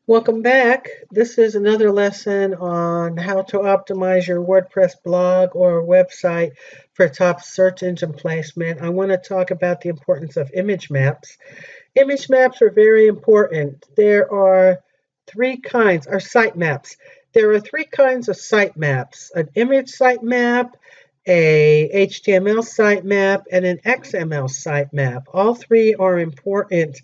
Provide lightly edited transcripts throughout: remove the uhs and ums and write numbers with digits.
Welcome back. This is another lesson on how to optimize your WordPress blog or website for top search engine placement. I want to talk about the importance of image maps. Image maps are very important. There are three kinds, or sitemaps. There are three kinds of sitemaps: an image sitemap, a HTML sitemap, and an XML sitemap. All three are important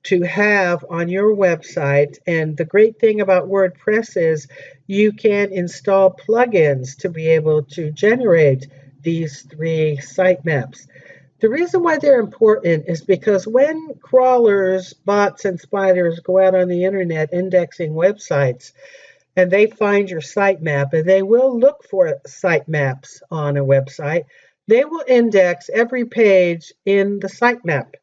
to have on your website. And the great thing about WordPress is you can install plugins to be able to generate these three sitemaps. The reason why they're important is because when crawlers, bots, and spiders go out on the internet indexing websites and they find your sitemap, and they will look for sitemaps on a website, they will index every page in the sitemap.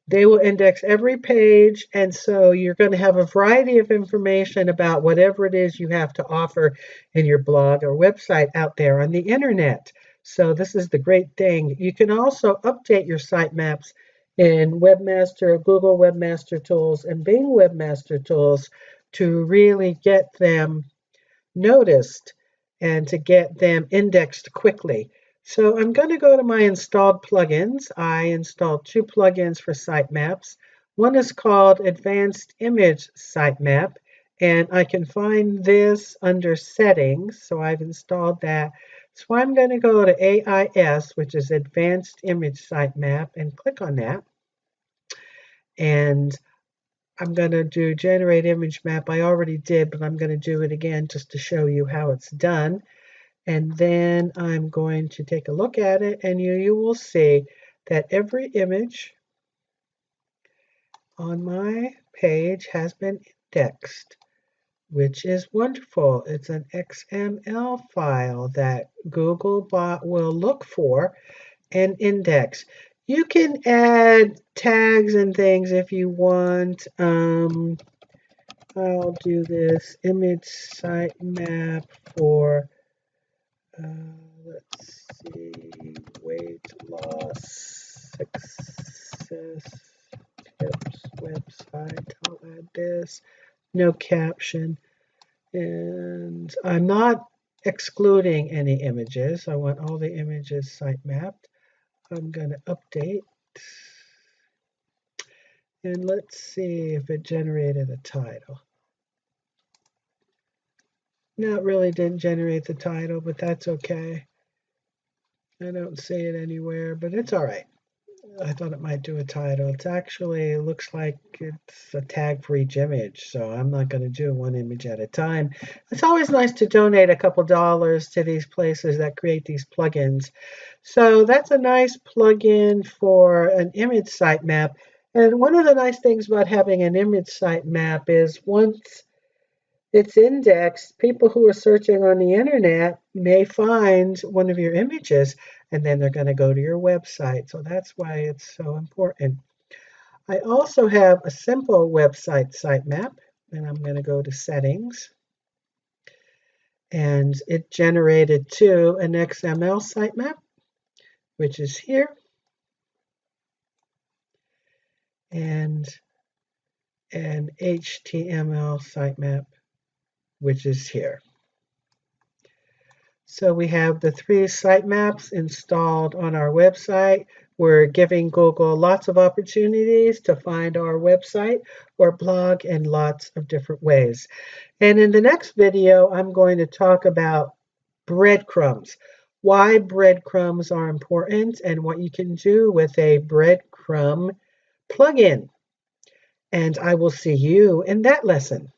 They will index every page, and so you're going to have a variety of information about whatever it is you have to offer in your blog or website out there on the internet. So this is the great thing. You can also update your sitemaps in Webmaster, Google Webmaster Tools, and Bing Webmaster Tools to really get them noticed and to get them indexed quickly. So I'm going to go to my installed plugins. I installed two plugins for sitemaps. One is called Advanced Image Sitemap, and I can find this under Settings, so I've installed that. So I'm going to go to AIS, which is Advanced Image Sitemap, and click on that. And I'm going to do Generate Image Map. I already did, but I'm going to do it again just to show you how it's done. And then I'm going to take a look at it, and you will see that every image on my page has been indexed, which is wonderful. It's an XML file that Googlebot will look for and index. You can add tags and things if you want. I'll do this image sitemap for let's see, weight loss success tips website. I'll add this, no caption, and I'm not excluding any images. I want all the images sitemapped. I'm going to update, and let's see if it generated a title. No, it really didn't generate the title, but that's okay. I don't see it anywhere, but it's all right. I thought it might do a title. It actually looks like it's a tag for each image, so I'm not going to do one image at a time. It's always nice to donate a couple dollars to these places that create these plugins. So that's a nice plugin for an image sitemap. And one of the nice things about having an image sitemap is once it's indexed, people who are searching on the internet may find one of your images, and then they're going to go to your website. So that's why it's so important. I also have a simple website sitemap, and I'm going to go to Settings. And it generated too an XML sitemap, which is here, and an HTML sitemap, which is here. So we have the three sitemaps installed on our website. We're giving Google lots of opportunities to find our website or blog in lots of different ways. And in the next video, I'm going to talk about breadcrumbs, why breadcrumbs are important, and what you can do with a breadcrumb plugin. And I will see you in that lesson.